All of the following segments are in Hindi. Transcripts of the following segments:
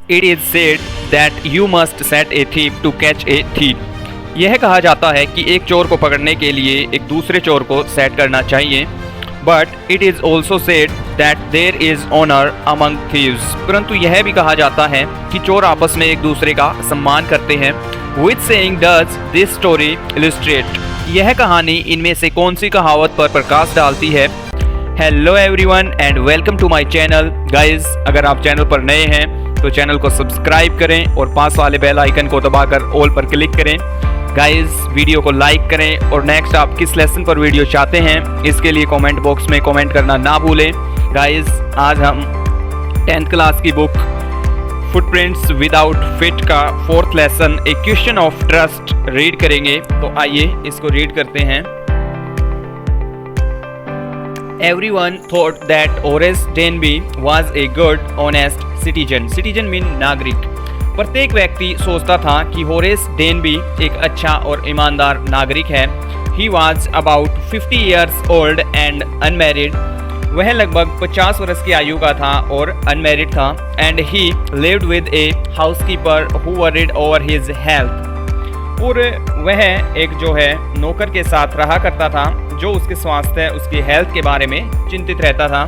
It is said that you must set a thief to catch a thief. यह कहा जाता है कि एक चोर को पकड़ने के लिए एक दूसरे चोर को सेट करना चाहिए. But it is also said that there is honor among thieves. परंतु यह भी कहा जाता है कि चोर आपस में एक दूसरे का सम्मान करते हैं. Which saying does this story illustrate? यह कहानी इनमें से कौन सी कहावत पर प्रकाश डालती है? Hello everyone and welcome to my channel. Guys, अगर आप चैनल पर नए हैं तो चैनल को सब्सक्राइब करें और पास वाले बेल आइकन को दबाकर ऑल पर क्लिक करें. गाइस, वीडियो को लाइक करें और नेक्स्ट आप किस लेसन पर वीडियो चाहते हैं इसके लिए कमेंट बॉक्स में कमेंट करना ना भूलें. गाइस, आज हम 10th क्लास की बुक फुटप्रिंट्स विदाउट फिट का 4th lesson A question of trust read करेंगे. तो आइए इसको रीड करते हैं. Everyone thought that Horace Denby was a good, honest citizen. Citizen mean नागरिक. प्रत्येक व्यक्ति सोचता था कि होरेस डेनबी एक अच्छा और ईमानदार नागरिक है. He was about 50 years old and unmarried. वह लगभग 50 वर्ष की आयु का था और अनमैरिड था. And he lived with a housekeeper who worried over his health. और वह एक जो है नौकर के साथ रहा करता था जो उसके स्वास्थ्य उसकी हेल्थ के बारे में चिंतित रहता था.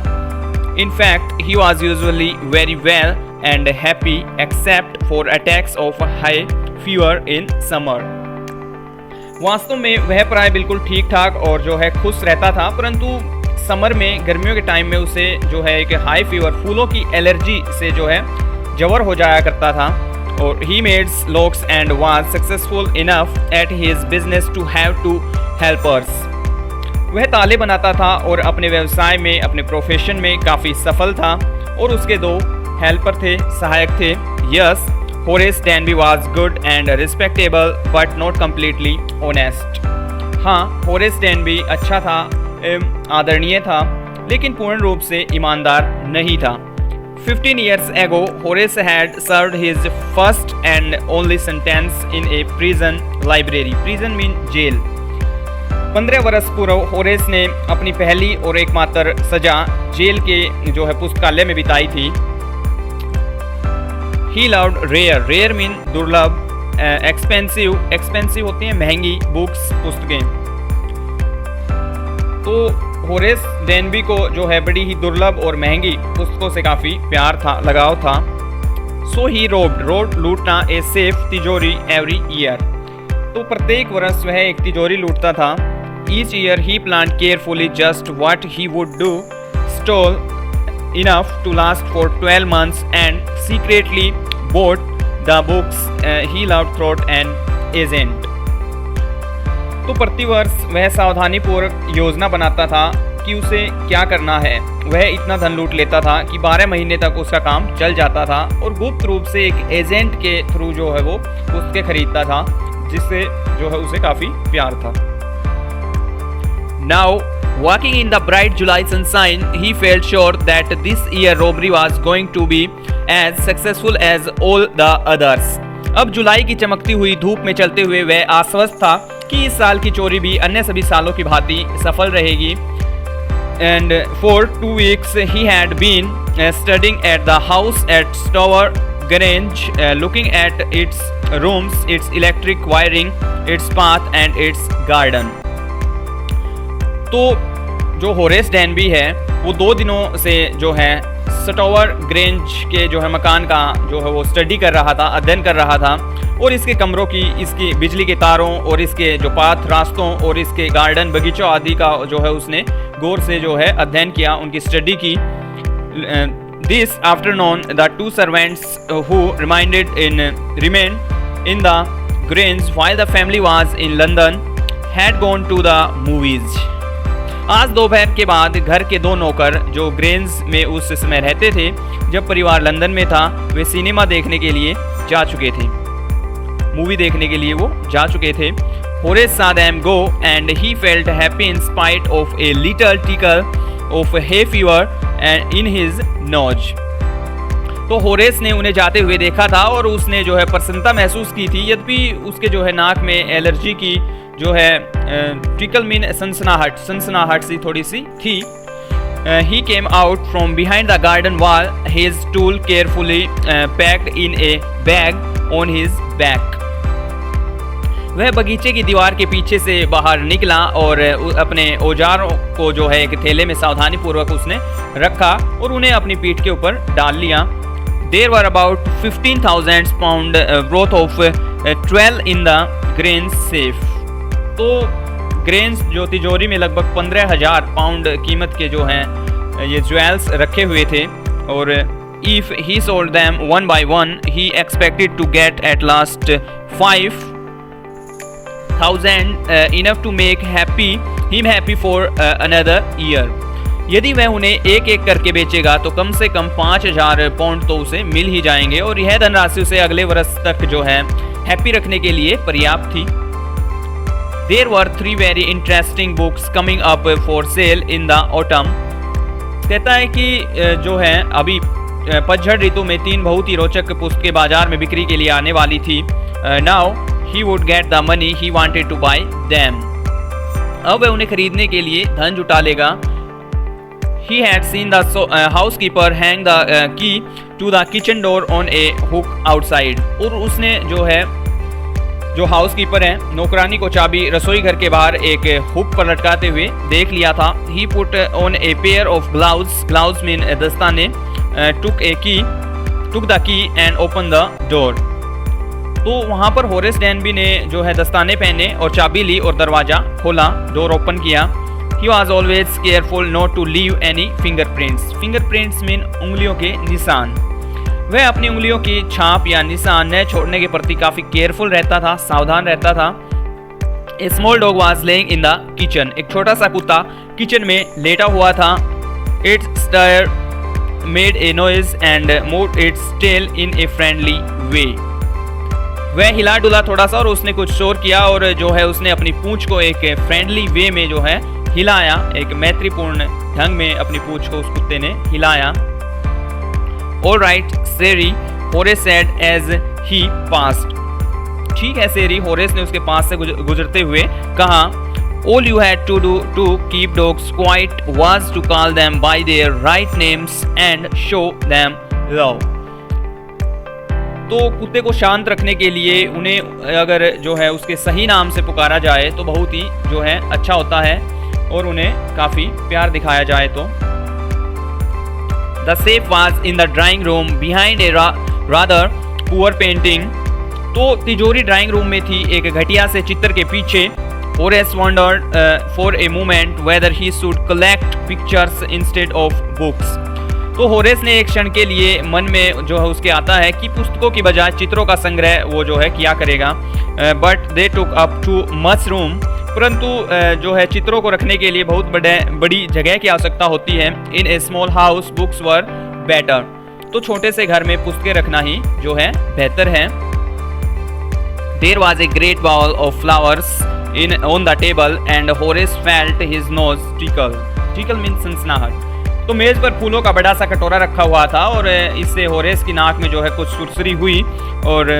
In fact, he was usually very well and happy except for attacks of high fever in summer. वास्तव में वह प्राय बिल्कुल ठीक ठाक और जो है खुश रहता था, परंतु समर में गर्मियों के टाइम में उसे जो है एक हाई फीवर फूलों की एलर्जी से जो है जवर हो जाया करता था. और he made locks and was successful enough at his business to have two helpers. वह ताले बनाता था और अपने व्यवसाय में अपने प्रोफेशन में काफ़ी सफल था और उसके 2 हेल्पर थे, सहायक थे. Yes, Horace Denby was good and respectable but not completely honest. हाँ, होरेस डेनबी अच्छा था, आदरणीय था, लेकिन पूर्ण रूप से ईमानदार नहीं था. 15 years ago, Horace had served his first and only sentence in a prison library. Prison mean jail. 15 वर्ष पूर्व होरेस ने अपनी पहली और एकमात्र सजा जेल के जो है पुस्तकालय में बिताई थी. He loved rare. Rare mean दुर्लभ. Expensive. Expensive होती हैं महंगी बुक्स, पुस्तकें. तो होरेस डेनबी को जो है बड़ी ही दुर्लभ और महंगी पुस्तकों से काफ़ी प्यार था, लगाव था. सो ही रोड लूटना ए सेफ तिजोरी एवरी ईयर. तो प्रत्येक वर्ष वह एक तिजोरी लूटता था. Each year he plan carefully just what he would do, stole enough to last for 12 months and secretly bought the books he loved through an agent. तो प्रतिवर्ष वह सावधानीपूर्वक योजना बनाता था कि उसे क्या करना है. वह इतना धन लूट लेता था कि 12 महीने तक उसका काम चल जाता था और गुप्त रूप से एक एजेंट के थ्रू जो है वो पुस्तकें खरीदता था, जिससे जो है उसे काफ़ी प्यार था. Now, walking in the bright July sunshine, he felt sure that this year robbery was going to be as successful as all the others. अब जुलाई की चमकती हुई धूप में चलते हुए वह आश्वस्त था कि इस साल की चोरी भी अन्य सभी सालों की भांति सफल रहेगी. And for 2 weeks he had been studying at the house at Stour Grange, looking at its rooms, its electric wiring, its path and its garden. तो जो होरेस डेनबी है वो 2 दिनों से जो है स्टोवर ग्रेंज के जो है मकान का जो है वो स्टडी कर रहा था, अध्ययन कर रहा था, और इसके कमरों की, इसकी बिजली के तारों और इसके जो पाथ रास्तों और इसके गार्डन बगीचों आदि का जो है उसने गौर से जो है अध्ययन किया, उनकी स्टडी की. This afternoon the 2 servants who remained in the Grange while the family was in London had gone to the movies. आज दोपहर के बाद घर के 2 नौकर जो ग्रेंज में उस समय रहते थे जब परिवार लंदन में था, वे सिनेमा देखने के लिए जा चुके थे, मूवी देखने के लिए वो जा चुके थे. Horace saw them go and he felt happy in spite of a little tickle of hay fever in his nose. तो होरेस ने उन्हें जाते हुए देखा था और उसने जो है प्रसन्नता महसूस की थी, यद्यपि उसके जो है नाक में एलर्जी की जो है टिकल मीन सनसनाहट सी थोड़ी सी थी. he came out from behind the garden wall, his tool carefully packed in a bag on his back. वह बगीचे की दीवार के पीछे से बाहर निकला और अपने औजारों को जो है एक थैले में सावधानी पूर्वक उसने रखा और उन्हें अपनी पीठ के ऊपर डाल लिया. There were about 15,000 pound worth of 12 in the grain safe. तो ग्रेन्स जो तिजोरी में लगभग 15,000 पाउंड कीमत के जो हैं ये ज्वेल्स रखे हुए थे और if he sold them one by one he expected to get at last 5,000 enough to make happy for another year. यदि वह उन्हें एक एक करके बेचेगा तो कम से कम 5,000 पाउंड तो उसे मिल ही जाएंगे और यह धनराशि उसे अगले वर्ष तक जो है हैप्पी रखने के लिए पर्याप्त थी. There were 3 very interesting books coming up for sale in the autumn. कहता है कि जो है अभी पतझड़ ऋतु में 3 बहुत ही रोचक पुस्तकें बाजार में बिक्री के लिए आने वाली थी. Now he would get the money he wanted to buy them. अब वह उन्हें खरीदने के लिए धन जुटा लेगा. He had seen the housekeeper hang the key to the kitchen door on a hook outside. और उसने जो है जो हाउसकीपर है नौकरानी को चाबी रसोई घर के बाहर एक हुक पर लटकाते हुए देख लिया था. He put on a pair of gloves mean दस्ताने, took the key and open the door. तो वहाँ पर होरेस डेनबी ने जो है दस्ताने पहने और चाबी ली और दरवाज़ा खोला, डोर ओपन किया. He was always careful not to leave any fingerprints. Fingerprints mean उंगलियों के निशान. वह अपनी उंगलियों की छाप या निशान न छोड़ने के प्रति काफ़ी केयरफुल रहता था, सावधान रहता था. A small dog was laying in the kitchen. एक छोटा सा कुत्ता किचन में लेटा हुआ था. Its stir made a noise and moved its tail in a friendly way. वह हिला डुला थोड़ा सा और उसने कुछ शोर किया और जो है उसने अपनी पूंछ को एक फ्रेंडली वे में जो है हिलाया. एक मैत्रीपूर्ण ढंग में अपनी पूंछ को उस कुत्ते ने हिलाया. All right, Seri, Horace said as he passed. ठीक है सेरी, होरेस ने उसके पास से गुजरते हुए कहा. All you had to do to keep dogs quiet was to call them by their right names and show them love. तो कुत्ते को शांत रखने के लिए उन्हें अगर जो है उसके सही नाम से पुकारा जाए तो बहुत ही जो है अच्छा होता है और उन्हें काफ़ी प्यार दिखाया जाए तो. The safe was in the drawing room behind a rather poor painting. तो तिजोरी ड्राइंग रूम में थी एक घटिया से चित्र के पीछे. Horace wondered for a moment whether he should collect pictures instead of books. तो होरेस ने एक क्षण के लिए मन में जो है उसके आता है कि पुस्तकों की बजाय चित्रों का संग्रह वो जो है किया करेगा. But they took up too much room. परंतु जो है चित्रों को रखने के लिए बहुत बड़ी जगह की आवश्यकता होती है. In a small house books were better. तो छोटे से घर में पुस्तकें रखना ही जो है बेहतर है. There was a great bowl of flowers in on the table and Horace felt his nose tickle. Tickle means सनसनाहट. तो मेज पर फूलों का बड़ा सा कटोरा रखा हुआ था और इससे होरेस की नाक में जो है कुछ सुरसरी हुई और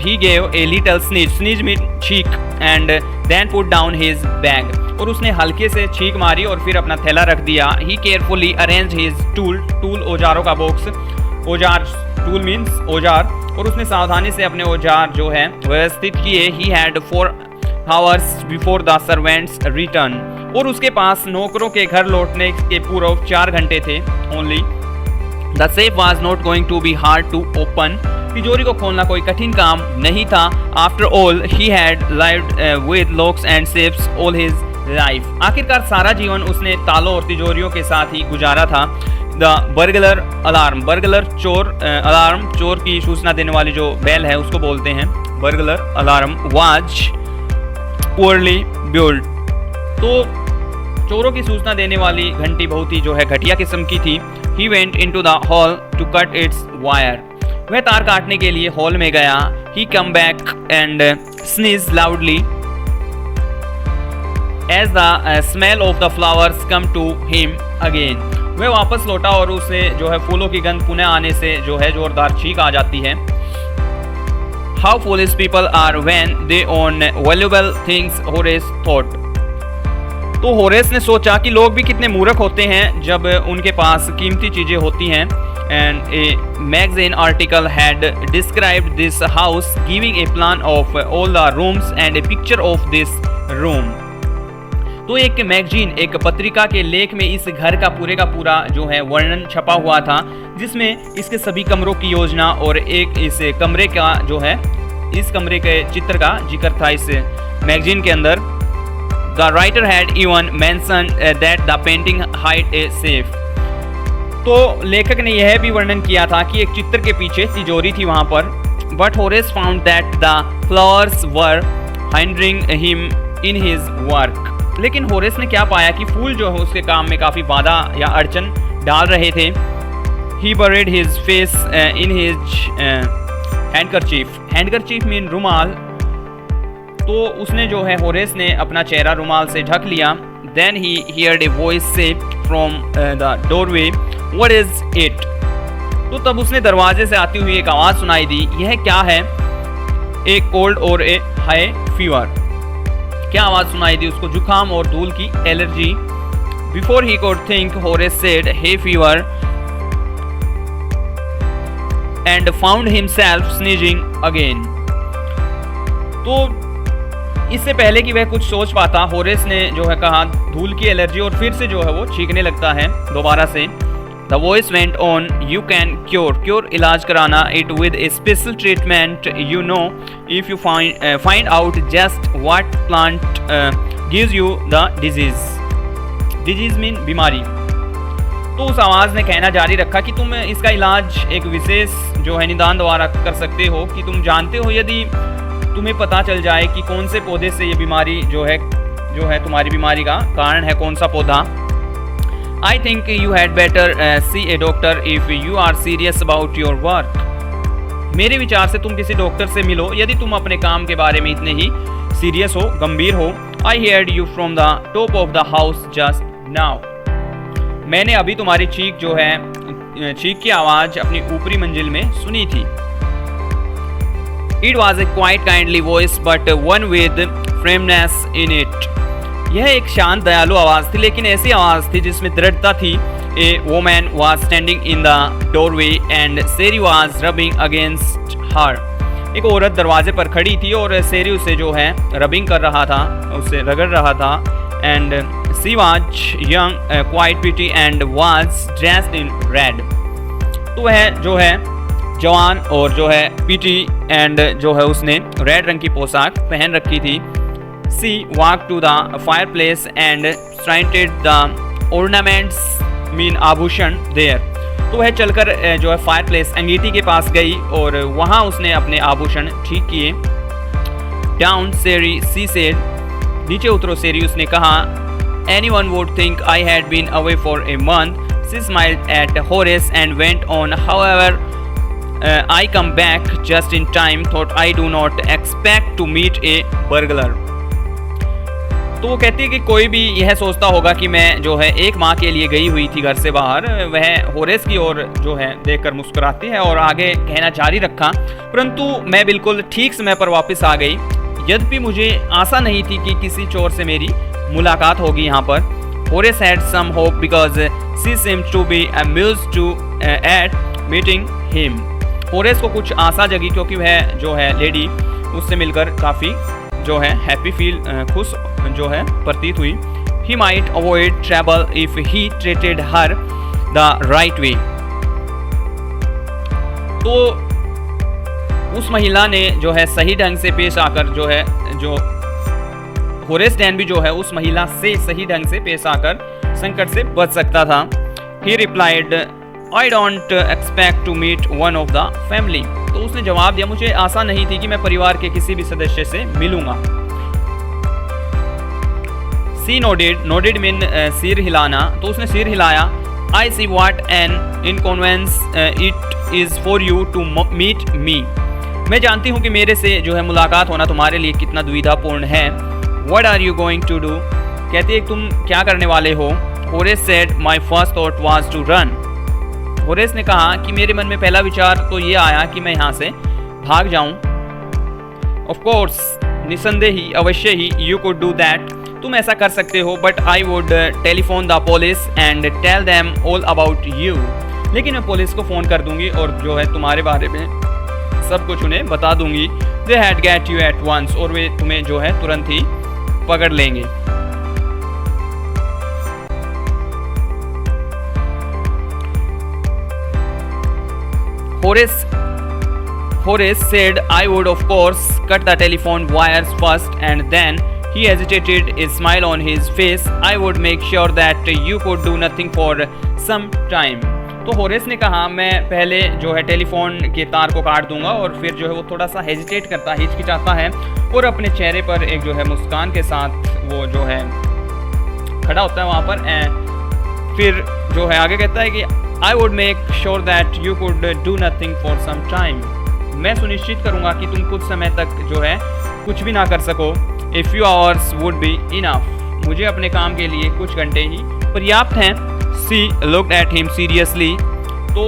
he gave a little sneeze. Sneeze mean छींक and then put down his bag. और उसने हल्के से छींक मारी और फिर अपना थैला रख दिया. ही केयरफुली अरेंज हिज टूल औजारों का बॉक्स. औजार टूल मीन्स औजार. और उसने सावधानी से अपने औजार जो है व्यवस्थित किए. He had 4 hours before the servants return. और उसके पास नौकरों के घर लौटने के पूर्व 4 घंटे थे only. The safe was not going to be hard to open. तिजोरी को खोलना कोई कठिन काम नहीं था. After all he had lived with locks and safes all his life. आखिरकार सारा जीवन उसने तालों और तिजोरियों के साथ ही गुजारा था. The burglar alarm. बर्गलर चोर, अलार्म चोर की सूचना देने वाली जो बेल है उसको बोलते हैं burglar alarm. Was poorly build. तो चोरों की सूचना देने वाली घंटी बहुत ही जो है घटिया किस्म की थी. He went into the hall to cut its wire. वह तार काटने के लिए हॉल में गया. He come back and sneeze loudly as the smell of the flowers come to him again. वह वापस लौटा और उसे जो है फूलों की गंध पुनः आने से जो है जोरदार छींक आ जाती है. How foolish people are when they own valuable things, Horace thought. तो होरेस ने सोचा कि लोग भी कितने मूर्ख होते हैं जब उनके पास कीमती चीज़ें होती हैं। And a magazine article had described this house giving a plan of all the rooms and A picture of this room. तो एक मैगजीन, एक पत्रिका के लेख में इस घर का पूरा जो है वर्णन छपा हुआ था, जिसमें इसके सभी कमरों की योजना और एक इस कमरे का जो है, इस कमरे के चित्र का जिक्र था इस मैगजीन के अंदर। The writer had even mention that the painting hide a safe. तो लेखक ने यह भी वर्णन किया था कि एक चित्र के पीछे तिजोरी थी वहां पर। But Horace found that the flowers were hindering him in his work. लेकिन होरेस ने क्या पाया कि फूल जो है उसके काम में काफ़ी बाधा या अड़चन डाल रहे थे। He buried his face in his handkerchief. Handkerchief mean रुमाल। तो उसने जो है, होरेस ने अपना चेहरा रुमाल से ढक लिया। Then he heard a voice say from the doorway, "What is it?" तो तब उसने दरवाजे से आती हुई एक आवाज़ सुनाई दी। यह क्या है? ए कोल्ड और ए हाई फीवर। क्या आवाज़ सुनाई दी उसको? जुकाम और धूल की allergy. Before he could think, Horace said hay fever and found himself sneezing again. तो इससे पहले कि वह कुछ सोच पाता, होरेस ने जो है कहा धूल की एलर्जी, और फिर से जो है वो छींकने लगता है दोबारा से। The voice went on, you can cure इलाज कराना it with A special treatment, you know if you find out just what plant gives you the disease mean बीमारी। तो उस आवाज़ ने कहना जारी रखा कि तुम इसका इलाज एक विशेष जो है निदान द्वारा कर सकते हो, कि तुम जानते हो यदि तुम्हें पता चल जाए कि कौन से पौधे से ये बीमारी जो है तुम्हारी बीमारी का कारण है, कौन सा पौधा। I think you had better see a doctor if you are serious about your work. मेरे विचार से तुम किसी डॉक्टर से मिलो यदि तुम अपने काम के बारे में इतने ही सीरियस हो, गंभीर हो। I heard you from the top of the house just now. मैंने अभी तुम्हारी चीख की आवाज़ अपनी ऊपरी मंजिल में सुनी थी। It was a quite kindly voice but one with firmness in it. यह एक शांत दयालु आवाज़ थी, लेकिन ऐसी आवाज़ थी जिसमें दृढ़ता थी। A woman was standing in the doorway and Sherry was rubbing against her. एक औरत दरवाजे पर खड़ी थी और सेरी उसे जो है रबिंग कर रहा था, उसे रगड़ रहा था। And she was young quite pretty and was dressed in red. तो वह जो है जवान और जो है पीटी एंड जो है उसने रेड रंग की पोशाक पहन रखी थी। She walked to the fireplace and straightened the ornaments mean आभूषण there. तो वह चलकर जो है फायरप्लेस अंगीठी के पास गई और वहाँ उसने अपने आभूषण ठीक किए। Down Seri, she said, नीचे उतरो सेरी, उसने कहा। Anyone would think I had been away for a month. She smiled at Horace and went on. However, I come back just in time. Thought I do not expect to meet a burglar. तो वो कहती है कि कोई भी यह सोचता होगा कि मैं जो है एक माह के लिए गई हुई थी घर से बाहर। वह होरेस की ओर जो है देखकर मुस्कुराती है और आगे कहना जारी रखा, परंतु मैं बिल्कुल ठीक समय पर वापस आ गई। यद्यपि मुझे आशा नहीं थी कि किसी चोर से मेरी मुलाकात होगी यहाँ पर। Horace had some hope because she seemed to be amused to at meeting him. Horace को कुछ आशा जगी क्योंकि वह जो है लेडी उससे मिलकर काफ़ी जो है हैप्पी फील खुश जो है प्रतीत हुई। He might avoid trouble if he treated her the right way. तो उस महिला ने जो है सही ढंग से पेश आकर जो है होरेस डेनबी जो है उस महिला से सही ढंग से पेश आकर संकट से बच सकता था। He replied, I don't expect to meet one of the family. तो उसने जवाब दिया, मुझे आशा नहीं थी कि मैं परिवार के किसी भी सदस्य से मिलूंगा। सी नोडेड मीन सिर हिलाना, तो उसने सिर हिलाया। I see what an inconvenience it is for you to meet me. मैं जानती हूँ कि मेरे से जो है मुलाकात होना तुम्हारे लिए कितना दुविधापूर्ण है। What are you going to do, कहती है तुम क्या करने वाले हो। Horace said my first thought was to run. होरेस ने कहा कि मेरे मन में पहला विचार तो ये आया कि मैं यहाँ से भाग जाऊँ। ऑफ कोर्स, निसंदेह ही, अवश्य ही, यू कुड डू दैट, तुम ऐसा कर सकते हो, but I would telephone the police and tell them all about you. लेकिन मैं पुलिस को फ़ोन कर दूंगी और जो है तुम्हारे बारे में सब कुछ उन्हें बता दूंगी। They had get you at once, और वे तुम्हें जो है तुरंत ही पकड़ लेंगे। Horace said, I would of course cut the telephone wires first, and then he hesitated, a smile on his face. I would make sure that you could do nothing for some time. तो होरेस ने कहा मैं पहले जो है टेलीफोन के तार को काट दूंगा, और फिर जो है वो थोड़ा सा हेजिटेट करता है, हिचकिचाता है, और अपने चेहरे पर एक जो है मुस्कान के साथ वो जो है खड़ा होता है वहाँ पर। फिर जो है आगे कहता है कि I would make sure that you could do nothing for some time. मैं सुनिश्चित करूँगा कि तुम कुछ समय तक जो है कुछ भी ना कर सको। A few hours would be enough. मुझे अपने काम के लिए कुछ घंटे ही पर्याप्त हैं। She looked at him seriously. तो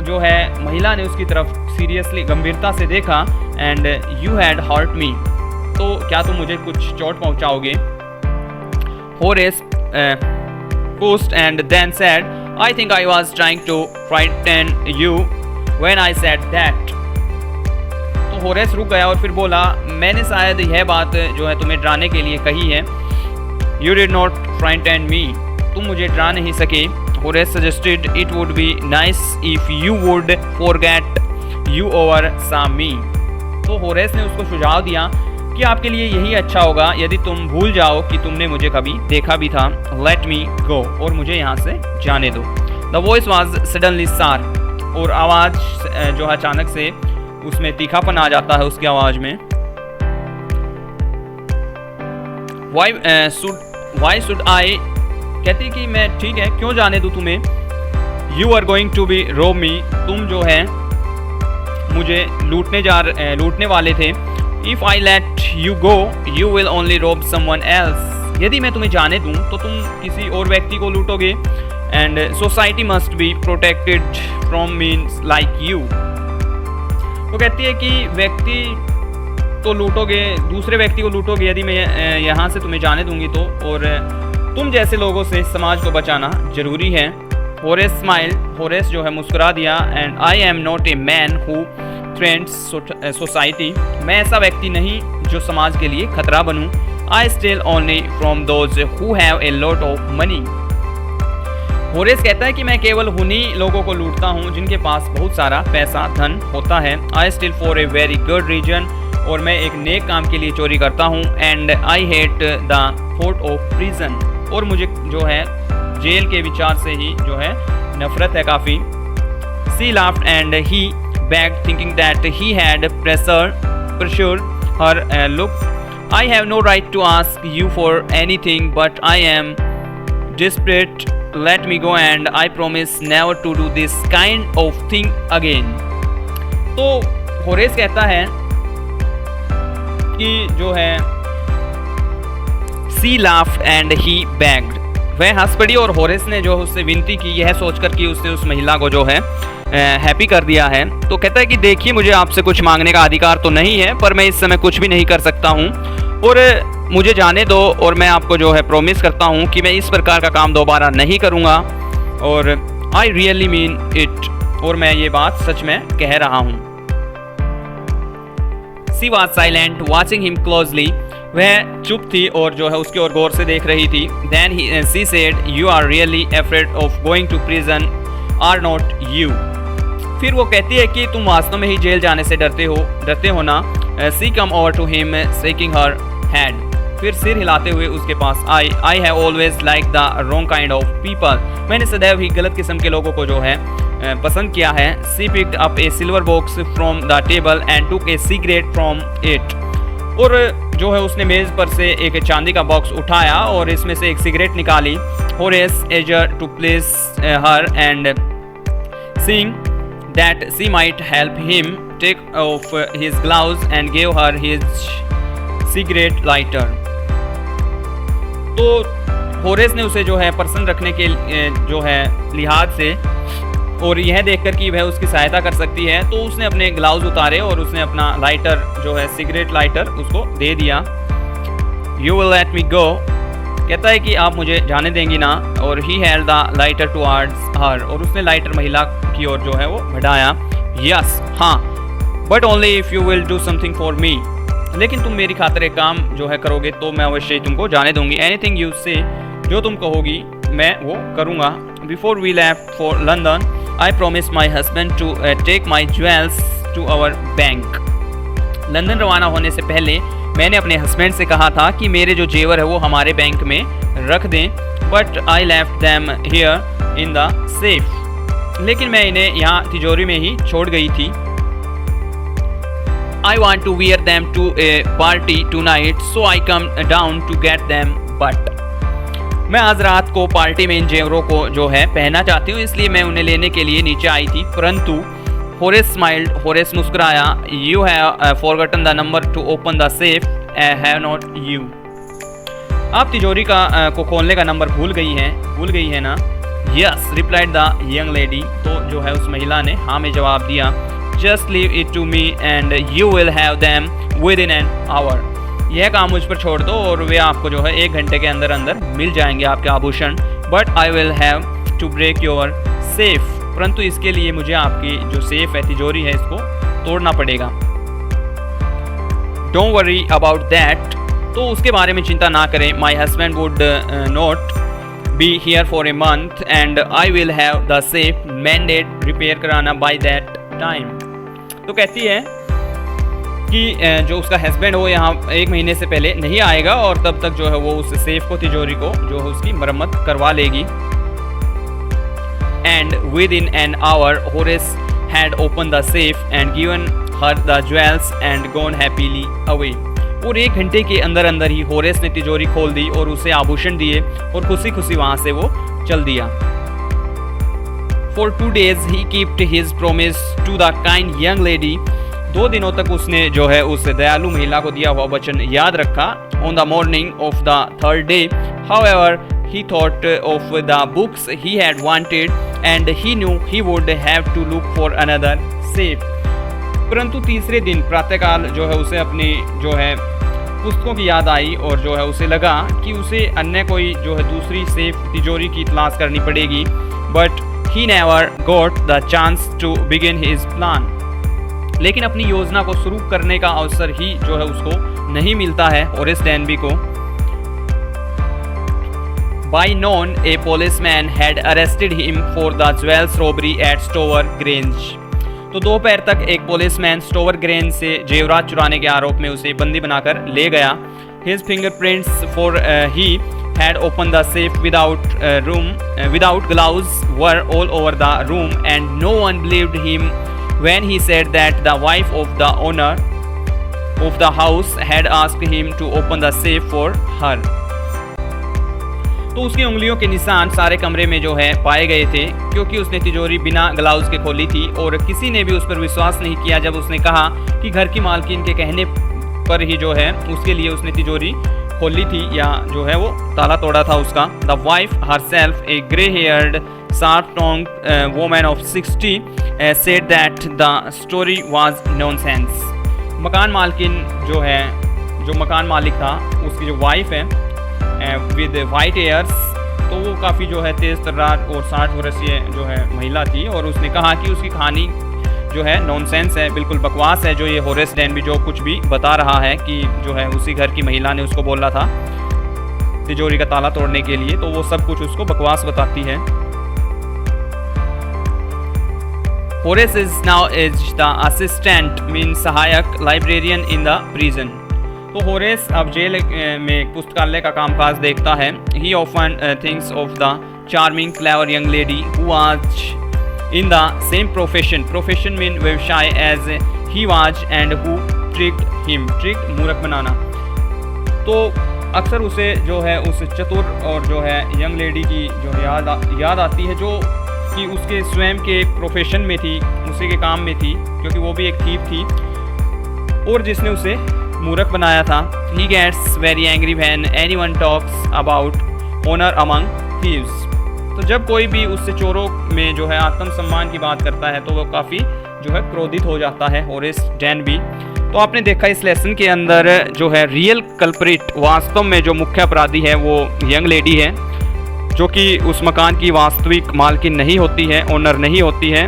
जो है महिला ने उसकी तरफ सीरियसली गंभीरता से देखा। And you had hurt me. तो क्या तुम मुझे कुछ चोट पहुँचाओगे? Horace paused and then said, I think I was trying to frighten you when I said that. तो होरेस रुक गया और फिर बोला, मैंने शायद यह बात जो है तुम्हें डराने के लिए कही है। You did not frighten me. तुम मुझे डरा नहीं सके। Horace suggested it would be nice if you would forget you ever saw me. तो होरेस ने उसको सुझाव दिया कि आपके लिए यही अच्छा होगा यदि तुम भूल जाओ कि तुमने मुझे कभी देखा भी था। Let me go, और मुझे यहाँ से जाने दो। The voice was suddenly sharp, और आवाज़ जो है अचानक से उसमें तीखापन आ जाता है उसकी आवाज़ में। Why should I? कहती कि मैं ठीक है, क्यों जाने दूँ तुम्हें। You are going to be rob me. तुम जो है मुझे लूटने वाले थे। If I let you go, you will only rob someone else. यदि मैं तुम्हें जाने दूं तो तुम किसी और व्यक्ति को लूटोगे। And society must be protected from means like you. वो कहती है कि व्यक्ति तो लूटोगे, दूसरे व्यक्ति को लूटोगे यदि मैं यहाँ से तुम्हें जाने दूंगी तो, और तुम जैसे लोगों से समाज को बचाना जरूरी है। होरेस स्माइल, होरेस जो है मुस्कुरा दिया। And I am not a man who threatens society. मैं ऐसा व्यक्ति नहीं जो समाज के लिए खतरा बनूं। I steal only from those who have a lot of money. Horace कहता है कि मैं केवल उन्हीं लोगों को लूटता हूँ जिनके पास बहुत सारा पैसा धन होता है। I steal for a very good reason, और मैं एक नेक काम के लिए चोरी करता हूँ। And I hate the thought of prison, और मुझे जो है जेल के विचार से ही जो है नफरत है काफ़ी। She laughed and he begged, thinking that he had pressured her. Look, I have no right to ask you for anything, but I am desperate. Let me go, and I promise never to do this kind of thing again. तो होरेस कहता है कि जो है She laughed and he begged. वह हंस पड़ी और होरेस ने जो उससे विनती की, यह सोचकर कि उसने उस महिला को जो है हैप्पी कर दिया है। तो कहता है कि देखिए, मुझे आपसे कुछ मांगने का अधिकार तो नहीं है, पर मैं इस समय कुछ भी नहीं कर सकता हूँ, और मुझे जाने दो, और मैं आपको जो है प्रॉमिस करता हूँ कि मैं इस प्रकार का काम दोबारा नहीं करूँगा, और आई रियली मीन इट, और मैं ये बात सच में कह रहा हूँ। She was silent, watching him closely. वह चुप थी और जो है उसकी ओर गौर से देख रही थी। Then she said, "You are really afraid of going to prison, are not you?" फिर वो कहती है कि तुम वास्तव में ही जेल जाने से डरते हो ना। She come over to him, shaking her head. फिर सिर हिलाते हुए उसके पास आई। I have always liked the wrong kind of people. मैंने सदैव ही गलत किस्म के लोगों को जो है पसंद किया है। She picked up a silver box from the table and took a cigarette from it. और जो है उसने मेज़ पर से एक चांदी का बॉक्स उठाया और इसमें से एक सिगरेट निकाली। Horace eager to please her and seeing that she might help him take off his gloves and gave her his cigarette lighter. तो होरेस ने उसे जो है प्रसन्न रखने के जो है लिहाज से और यह देखकर कि वह उसकी सहायता कर सकती है तो उसने अपने ग्लव्स उतारे और उसने अपना लाइटर जो है सिगरेट लाइटर उसको दे दिया। You will let me go, कहता है कि आप मुझे जाने देंगी ना, और he held the lighter towards हर, और उसने लाइटर महिला की ओर जो है वो बढ़ाया। यस, हाँ, but only if you will do something for me, लेकिन तुम मेरी खातिर एक काम जो है करोगे तो मैं अवश्य ही तुमको जाने दूंगी। एनीथिंग यू से, जो तुम कहोगी मैं वो करूँगा। Before we left for London I promise my husband to take my jewels to our bank. London रवाना होने से पहले मैंने अपने हस्बैंड से कहा था कि मेरे जो जेवर है वो हमारे बैंक में रख दें, but I left them here in the safe, लेकिन मैं इन्हें यहाँ तिजोरी में ही छोड़ गई थी। I want to wear them to a party tonight, so I come down to get them. But मैं आज रात को पार्टी में इन जेवरों को जो है पहनना चाहती हूँ, इसलिए मैं उन्हें लेने के लिए नीचे आई थी। परंतु होरेस स्माइल्ड, होरेस मुस्कुराया। You have forgotten the number to open the safe, have not you? आप तिजोरी का को खोलने का नंबर भूल गई है ना? Yes, replied the young lady. तो जो है उस महिला ने हाँ में जवाब दिया। Just leave it to me and you will have them within an hour. यह काम मुझ पर छोड़ दो और वे आपको जो है 1 घंटे के अंदर अंदर मिल जाएंगे आपके आभूषण। But I will have to break your safe. परंतु इसके लिए मुझे आपकी जो सेफ है, तिजोरी है, इसको तोड़ना पड़ेगा। Don't worry about that. तो उसके बारे में चिंता ना करें। My husband would not be here for a month and I will have the safe mended, repair कराना by that time. तो कहती है कि जो उसका हस्बैंड वो यहाँ 1 महीने से पहले नहीं आएगा और तब तक जो है वो उस सेफ को, तिजोरी को जो है उसकी मरम्मत करवा लेगी। And within an hour, Horace had opened the safe and given her the jewels and gone happily away. और 1 घंटे के अंदर अंदर ही होरेस ने तिजोरी खोल दी और उसे आभूषण दिए और खुशी खुशी वहाँ से वो चल दिया। For 2 days he kept his promise to the kind young lady. 2 दिनों तक उसने जो है उस दयालु महिला को दिया हुआ वचन याद रखा। On the morning of the 3rd day, however, he thought of the books he had wanted and he knew he would have to look for another safe. परंतु तीसरे दिन प्रातःकाल जो है उसे अपनी जो है पुस्तकों की याद आई और जो है उसे लगा कि उसे अन्य कोई जो है दूसरी सेफ तिजोरी की तलाश करनी पड़ेगी। But he never got the chance to begin his plan. लेकिन अपनी योजना को शुरू करने का अवसर ही जो है उसको नहीं मिलता है होरेस डेनबी को। By noon, a policeman had arrested him for the jewels robbery at Stour Grange. तो दोपहर तक एक पुलिसमैन स्टोवर ग्रेंज से जेवरात चुराने के आरोप में उसे बंदी बनाकर ले गया। His fingerprints, for he had opened the safe without gloves, were all over the room, and no one believed him when he said that the wife of the owner of the house had asked him to open the safe for her. तो उसकी उंगलियों के निशान सारे कमरे में जो है पाए गए थे, क्योंकि उसने तिजोरी बिना ग्लाउज के खोली थी और किसी ने भी उस पर विश्वास नहीं किया जब उसने कहा कि घर की मालकिन के कहने पर ही जो है उसके लिए उसने तिजोरी खोली थी या जो है वो ताला तोड़ा था उसका। The wife herself, a grey haired sharp tongue woman of 60, said that the story was nonsense. मकान मालकिन जो है, जो मकान मालिक था, उसकी जो वाइफ है विद वाइट एयर्स, तो वो काफ़ी जो है तेज़ तर्रार और 60 वर्षीय जो है महिला थी और उसने कहा कि उसकी कहानी जो है नॉनसेंस है, बिल्कुल बकवास है। जो ये होरेस डेनबी जो कुछ भी बता रहा है कि जो है उसी घर की महिला ने उसको बोला था तिजोरी का ताला तोड़ने के लिए, तो वो सब कुछ उसको बकवास बताती है। Horace is now is the assistant mean सहायक लाइब्रेरियन इन द प्रिजन। तो होरेस अब जेल में पुस्तकालय का कामकाज देखता है। He often thinks of the charming clever young lady who was in the same profession mean व्यवसाय as he was and who tricked him, tricked मूर्ख बनाना। तो अक्सर उसे जो है उस चतुर और जो है यंग लेडी की जो है याद आती है जो कि उसके स्वयं के प्रोफेशन में थी, उसी के काम में थी, क्योंकि वो भी एक थीप थी और जिसने उसे मूर्ख बनाया था। He gets very angry when anyone talks about honor among thieves. तो जब कोई भी उससे चोरों में जो है आत्मसम्मान की बात करता है तो वो काफ़ी जो है क्रोधित हो जाता है होरेस डेनबी। तो आपने देखा इस लेसन के अंदर जो है रियल कल्प्रिट, वास्तव में जो मुख्य अपराधी है वो यंग लेडी है, जो कि उस मकान की वास्तविक मालकिन नहीं होती है, ओनर नहीं होती है,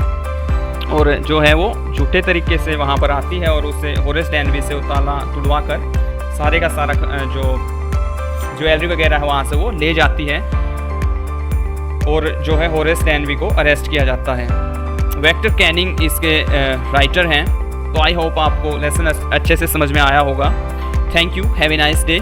और जो है वो झूठे तरीके से वहाँ पर आती है और उसे होरेस डेनबी से ताला तुड़वा कर सारे का सारा जो ज्वेलरी वगैरह है वहाँ से वो ले जाती है, और जो है होरेस डेनबी को अरेस्ट किया जाता है। वेक्टर कैनिंग इसके राइटर हैं। तो आई होप आपको लेसन अच्छे से समझ में आया होगा। Thank you, have a nice day.